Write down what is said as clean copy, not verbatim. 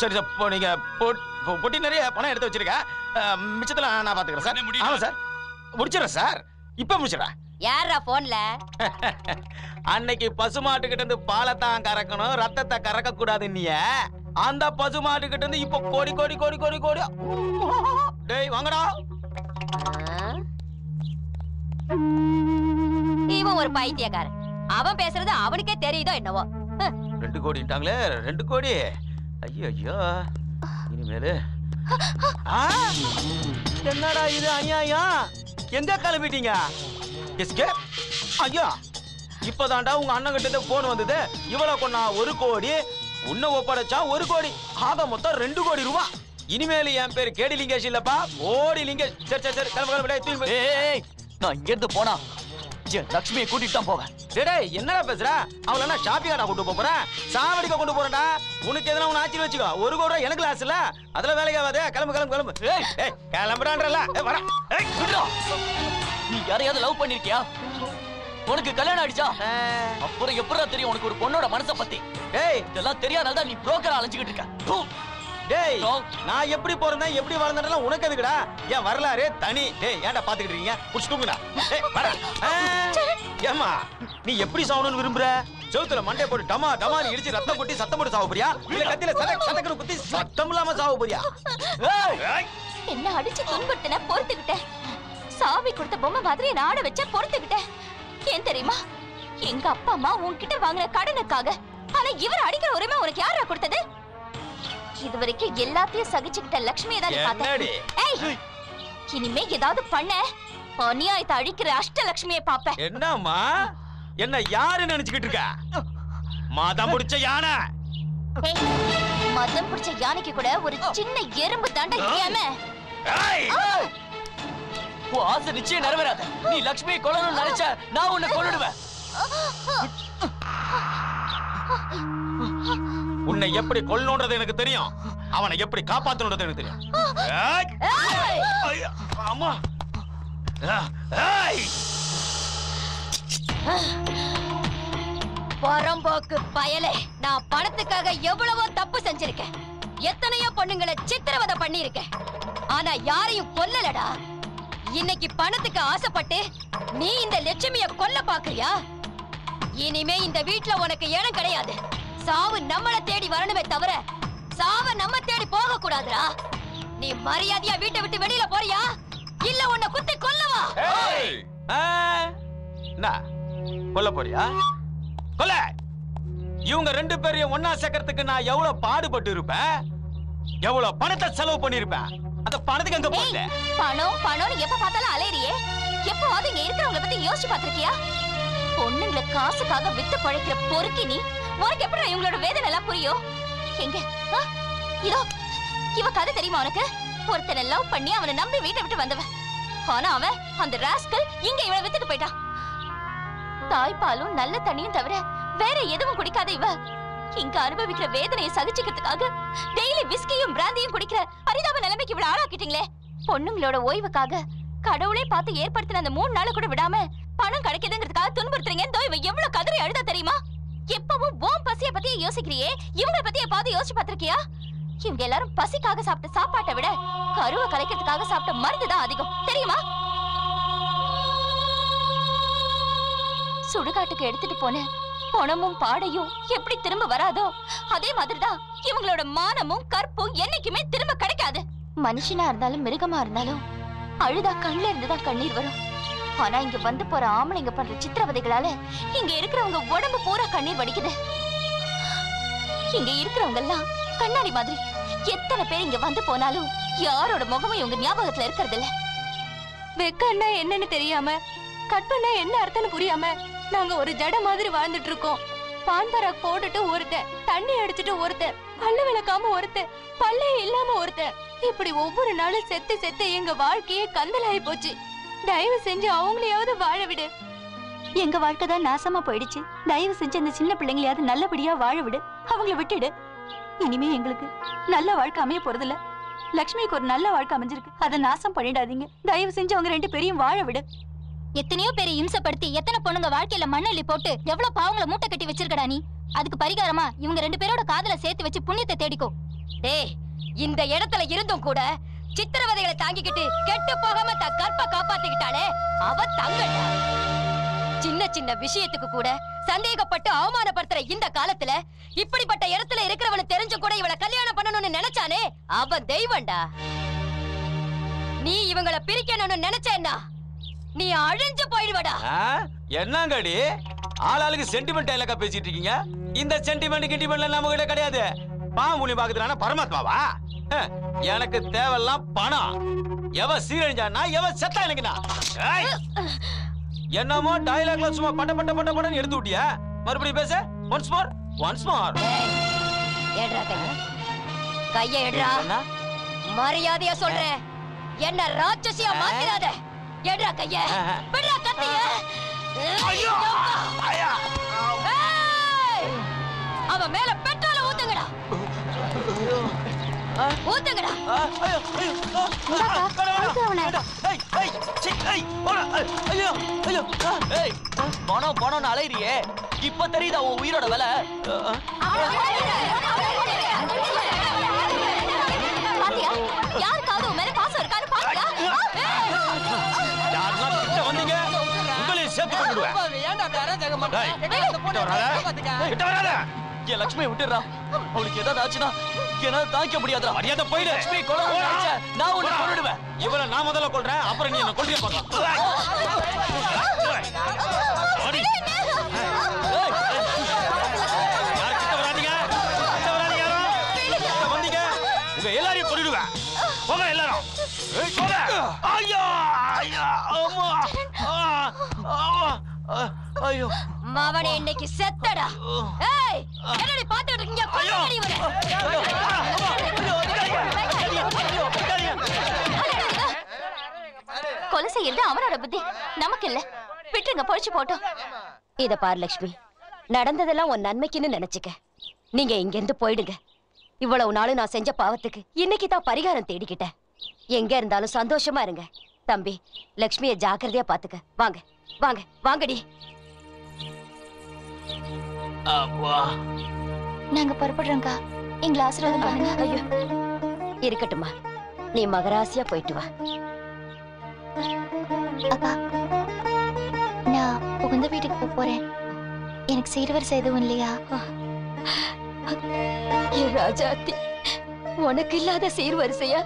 சரி சார், இப்போ நீங்க பொட்டி நிறைய பணம் எடுத்து வச்சிருக்க, மிச்சத்துல நான் பாத்துக்கிறேன் சார். ஆமா சார், முடிச்சிடறேன் சார், இப்ப முடிச்சிடறேன். யாரா போன்ல? அன்னைக்கு பசுமாட்டுக்கிட்ட இருந்து பாலத்தான் கறக்கணும், ரத்தத்தை கறக்க கூடாது. நீ அந்த பசுமாட்டுக்கிட்ட இருந்து இப்ப கோடி கோடி கோடி கோடி கோடி. டேய் வாங்கடா. இவன் ஒரு பைத்தியக்காரன். அவன் பேசுறது அவனுக்கே தெரியுதோ என்னவோ. 2 கோடிட்டாங்களே, 2 கோடி. ஐயோ ஐயோ, இனிமேலு என்னடா இது அநியாயம்? எங்க கிளம்பிட்டீங்க? ஐயா, இப்பதான்டா உங்க அண்ணன் கிட்ட போன் வந்தது. இவ்வளவு கொண்டா 1 கோடி, உன்ன ஒப்படைச்சா 1 கோடி, ஆக மொத்தம் 2 கோடி ரூபாய். இனிமேல் என் பேரு கேடி லிங்கேஷ் இல்லப்பா, கோடி லிங்கேஷ். சரி சரி சரி, கிளம்பு. நான் இங்க இருந்து போனா லட்சுமியை கூட்டிட்டு தான் போவேன். டேய் என்னடா பேசுற? அவள என்ன ஷாப்பிங்கா கூட்டு போறேன்? சாவடிக்க கொண்டு போறேன்டா. உனக்கு எதனா உன ஆச்சி வச்சுக்கோ. 1 கோடி ரூபாய் எனக்கு லாஸ் இல்ல, அதெல்லாம் வேலைக்கு ஆகாது. கிளம்பு கிளம்பு கிளம்பு. ஏய் கிளம்புறான்றல. வர. ஏய் விடுடா. நீ யாரையாவது லவ் பண்ணிருக்கியா? உனக்கு கல்யாணம் ஆயிடுச்சா? அப்புறம் எப்படா தெரியும் உனக்கு ஒரு பொண்ணோட மனசை பத்தி? டேய் இதெல்லாம் தெரியாதனால தான் நீ புரோக்கரா அலைஞ்சிட்டு இருக்க. டேய் நான் எப்படி போறேன் எப்படி வளர்ந்தேன் உனக்கு எதுக்குடா? ஏன் வரலாறு தனி. டேய் ஏன்டா பாத்துக்கிட்டு இருக்கீங்க? புடிச்சுட்டுங்கடா. டேய் வர. ஏமா நீ எப்படி சாவணும்னு விரும்புற? செவுத்துல மண்டை போட்டு டமா டமான்னு இடிச்சு ரத்தம் கொட்டி சத்தம் போட்டு சாவ போறியா? இல்ல கத்தில சதக்கற குத்தி சத்தம் இல்லாம சாவ போறியா? என்ன அடிச்சு துன்புறுத்தின பொறுத்துக்கிட்டேன். சாவி கொடுத்த பொம்மை மாதிரி நாட வச்ச பொறுத்துக்கிட்டேன். ஏன் தெரியுமா? எங்க அப்பா அம்மா உன்கிட்ட வாங்கின கடனுக்காக. ஆனா இவர் அடிக்கிற உரிமை உனக்கு யாரா கொடுத்தது? இதுவரைக்கும் எல்லாத்தையும் சகிச்சுக்கிட்ட லட்சுமியை தான் பார்த்தேன். இனிமே ஏதாவது பண்ண அநியாயத்தை அழிக்கிற அஷ்டலட்சுமியை பாப்பேன். என்னம்மா என்ன யாரு நினைச்சுக்கிட்டு இருக்க? மதம் பிடிச்ச யானை. மதம் பிடிச்ச யானைக்கு கூட ஒரு சின்ன எறும்பு தாண்ட ஏமே. ஆசை நிச்சயம் நிறைவேறாத. நீ லட்சுமியை கொல்லணும்னு நினைச்ச நான் உன்னை கொன்னுடுவேன். உன்னை எப்படி கொல்லணும்ன்றது எனக்கு தெரியும், அவனை எப்படி காப்பாத்தணும்ன்றது எனக்கு தெரியும். ஆமா பரம்போக்கு பயலே, நான் பணத்துக்காக எவ்வளவோ தப்பு செஞ்சிருக்கேன். எத்தனையோ பொண்ணுங்களை சித்திரவதை பண்ணிருக்கேன். ஆனா யாரையும் கொல்லலடா. இன்னைக்கு பணத்துக்கு ஆசைப்பட்டு நீ இந்த லட்சுமிய கொல்ல பாக்குறியா? இனிமே இந்த வீட்டுல உனக்கு இடம் கிடையாது. சாவு நம்மள தேடி வரணுமே தவிர சாவ நம்ம தேடி போக கூடாதுடா. நீ மரியாதையா வீட்டை விட்டு வெளியில போறியா இல்ல உன்னை குத்தி கொல்லவா? கொல்ல போறியா? கொல்ல. இவங்க 2 பேரையும் ஒன்னா சேர்க்கறதுக்கு நான் எவ்வளவு பாடுபட்டு இருப்பேன், எவ்வளவு பணத்தை செலவு பண்ணிருப்பேன். அந்த பணத்துக்கு அங்க போல பணம் பணம்னு எப்ப பார்த்தாலும் அலையறியே. எப்பவாவது இங்க இருக்கிறவங்களை பத்தி யோசிச்சு பாத்திருக்கியா? பொண்ணுங்களை காசுக்காக வித்து பழைக்கிற பொறுக்கி நீ. உனக்கு எப்படி இவங்களோட வேதனை எல்லாம் புரியும்? எங்க இதோ இவ கதை தெரியுமா உனக்கு? ஒருத்தனை லவ் பண்ணி அவனை நம்பி வீட்டை விட்டு வந்தவன். ஆனா அவன் அந்த ராஸ்கல் இங்க இவனை வித்துட்டு போயிட்டான். தாய்ப்பாலும் நல்ல தண்ணியும் தவிர வேற எதுவும் குடிக்காத இவ இங்க அனுபவிக்கிற வேதனையை சகிச்சுக்கிறதுக்காக டெய்லி விஸ்கியும் பிராந்தியும் குடிக்கிற பரிதாப நிலைமைக்கு இவ்வளவு ஆளாக்கிட்டீங்களே. பொண்ணுங்களோட ஓய்வுக்காக கடவுளே பார்த்து ஏற்படுத்தின அந்த 3 நாள் கூட விடாம பணம் கிடைக்குதுங்கிறதுக்காக துன்புறுத்துறீங்க. இவ எவ்வளவு கதறி அழுதா தெரியுமா? எப்பவும் ஓம் பசிய பத்தியே யோசிக்கிறியே, இவங்களை பத்தி எப்பாவது யோசிச்சு பாத்திருக்கியா? இவங்க எல்லாரும் பசிக்காக சாப்பிட்ட சாப்பாட்டை விட கருவை கலைக்கிறதுக்காக சாப்பிட்ட மருந்து தான் அதிகம் தெரியுமா? சுடுகாட்டுக்கு எடுத்துட்டு போன பணமும் பாடையும் எப்படி திரும்ப வராதோ அதே மாதிரிதான் இவங்களோட மானமும் கற்பும் என்னைக்குமே திரும்ப கிடைக்காது. மனுஷனா இருந்தாலும் மிருகமா இருந்தாலும் அழுதா கண்ணுல இருந்துதான் கண்ணீர் வரும். ஆனா இங்க வந்து போற ஆம்பளைங்க பண்ற சித்திரவதைகளால இங்க இருக்கிறவங்க உடம்பு பூரா கண்ணீர் வடிக்குது. இங்க இருக்கிறவங்க எல்லாம் கண்ணாடி மாதிரி. எத்தனை பேர் இங்க வந்து போனாலும் யாரோட முகமும் இவங்க ஞாபகத்துல இருக்கிறது இல்ல. வெக்கன்னா என்னன்னு தெரியாம, கற்பனா என்ன அர்த்தம்னு புரியாம நாங்க ஒரு ஜட மாதிரி வாழ்ந்துட்டு இருக்கோம். பான்பராக் போட்டுட்டு ஒருத்தன், தண்ணி அடிச்சுட்டு ஒருத்தன், பல்லு விளக்காம ஒருத்தன், பல்லே இல்லாம ஒருத்தன், இப்படி ஒவ்வொரு நாளும் செத்து செத்து எங்க வாழ்க்கையே கந்தலாயி போச்சு. தயவு செஞ்சு அவங்களையாவது வாழ விடு. எங்க வாழ்க்கை தான் நாசமா போயிடுச்சு. தயவு செஞ்சு அந்த சின்ன பிள்ளைங்களையாவது நல்லபடியா வாழ விடு. அவங்களை விட்டுடு. இனிமே எங்களுக்கு நல்ல வாழ்க்கை அமைய போறதில்ல. லட்சுமிக்கு ஒரு நல்ல வாழ்க்கை அமைஞ்சிருக்கு, அதை நாசம் பண்ணிடாதீங்க. தயவு செஞ்சு அவங்க 2 பேரையும் வாழ விடு. எத்தனையோ பேரை இம்சப்படுத்தி எத்தனை பொண்ணுங்க வாழ்க்கையில மண்ணள்ளி போட்டு எவ்வளவு பாவங்களை மூட்டை கட்டி வச்சிருக்கடா நீ. அதுக்கு பரிகாரமா இவங்க 2 பேரோட காதல சேர்த்து வச்சு புண்ணியத்தை தேடிக்கோ. டேய், இந்த இடத்துல இருந்தும் கூட சித்திரவதைகளை தாங்கிக்கிட்டு கெட்டு போகாம தன் கற்பை காப்பாத்திக்கிட்டாளே அவ தங்கடா. சின்ன சின்ன விஷயத்துக்கு கூட சந்தேகப்பட்டு அவமானப்படுத்துற இந்த காலத்துல இப்படிப்பட்ட இடத்துல இருக்கிறவனு தெரிஞ்சு கூட இவளை கல்யாணம் பண்ணணும்னு நினைச்சானே அவன் தெய்வம்டா. நீ இவங்கள பிரிக்கணும்னு நினைச்சேன்னா நீ அழிஞ்சு போயிடுவடா. என்னங்கடி ஆளாளுக்கு சென்டிமெண்ட் டைலாக்கா பேசிட்டு இருக்கீங்க? இந்த சென்டிமெண்ட் கிண்டிமெண்ட்ல நம்ம கிட்ட கிடையாது. பாம்புலி பாக்குறானா பரமாத்மாவா? எனக்கு தேவையெல்லாம் பணம். எவ சீரழிஞ்சானா எவ செத்தா எனக்குனா? என்னமோ டைலாக்ல சும்மா பட்ட பட்ட பட்ட பட்டன்னு எடுத்து விட்டியா? மறுபடியும் பேச. Once more. ஏட்ரா கைய ஏட்ரா. மரியாதையா சொல்றேன், என்ன ராட்சசியா மாத்திராத. ஏட்ரா கைய. விடுடா கத்திய. ஐயோ! அவ மேல பெட்ரோல ஊத்துங்கடா. ஊத்துங்கடா. பணம் பணம்னு அலையிறியே, இப்ப தெரியுதா உன் உயிரோட விலை? பாத்தியா? யாருக்காவது உன் மேல பாசம் இருக்கான்னு பாத்தியா? வந்தீங்க உங்களையும் சேர்த்து கொண்டுடுவேன். என் லட்சுமி விட்டுறா. அவளுக்கு ஏதாவது ஆச்சுன்னா என்னால தாங்கிக்க முடியாதுடா. மரியாதை போயிடு. லட்சுமி நான் உன்னை கொன்னுடுவேன். இவளை நான் முதல்ல கொல்றேன், அப்புறம் நீ என்ன கொல்றியா பார்க்கலாம். யார் கிட்ட வராதீங்க? கிட்ட வராதீங்க யாரும். கிட்ட வந்தீங்க உங்க எல்லாரையும் கொன்னுடுவேன். போங்க எல்லாரும். போங்க. ஐயோ ஐயோ அம்மா. ஐயோ மவனே இன்னைக்கு செத்தடா. ஏய், என்னடி பாத்துட்டு இருக்கீங்க? கொல்லுங்கடி இவனை. கொலை செய்யறது அவனோட புத்தி, நமக்கு இல்ல. விட்டுருங்க, பொழிச்சு போட்டோம். இத பாரு லட்சுமி, நடந்ததெல்லாம் உன் நன்மைக்குன்னு நினைச்சுக்க. நீங்க இங்க இருந்து போயிடுங்க. இவ்வளவு நாளும் நான் செஞ்ச பாவத்துக்கு இன்னைக்கு தான் பரிகாரம் தேடிக்கிட்டேன். எங்க இருந்தாலும் சந்தோஷமா இருங்க. தம்பி, லட்சுமியை ஜாக்கிரதையா பாத்துக்க. வாங்க வாங்க வாங்கடி. நாங்க புறப்படுறோம்க்கா, எங்களை ஆசீர்வாதம் பண்ணுங்க. ஐயோ, இருக்கட்டுமா, நீ மகராசியா போயிட்டு வா. அக்கா, நான் உகந்த வீட்டுக்கு போறேன். எனக்கு சீர்வரிசை எதுவும் இல்லையா? ராஜாத்தி, உனக்கு இல்லாத சீர்வரிசையா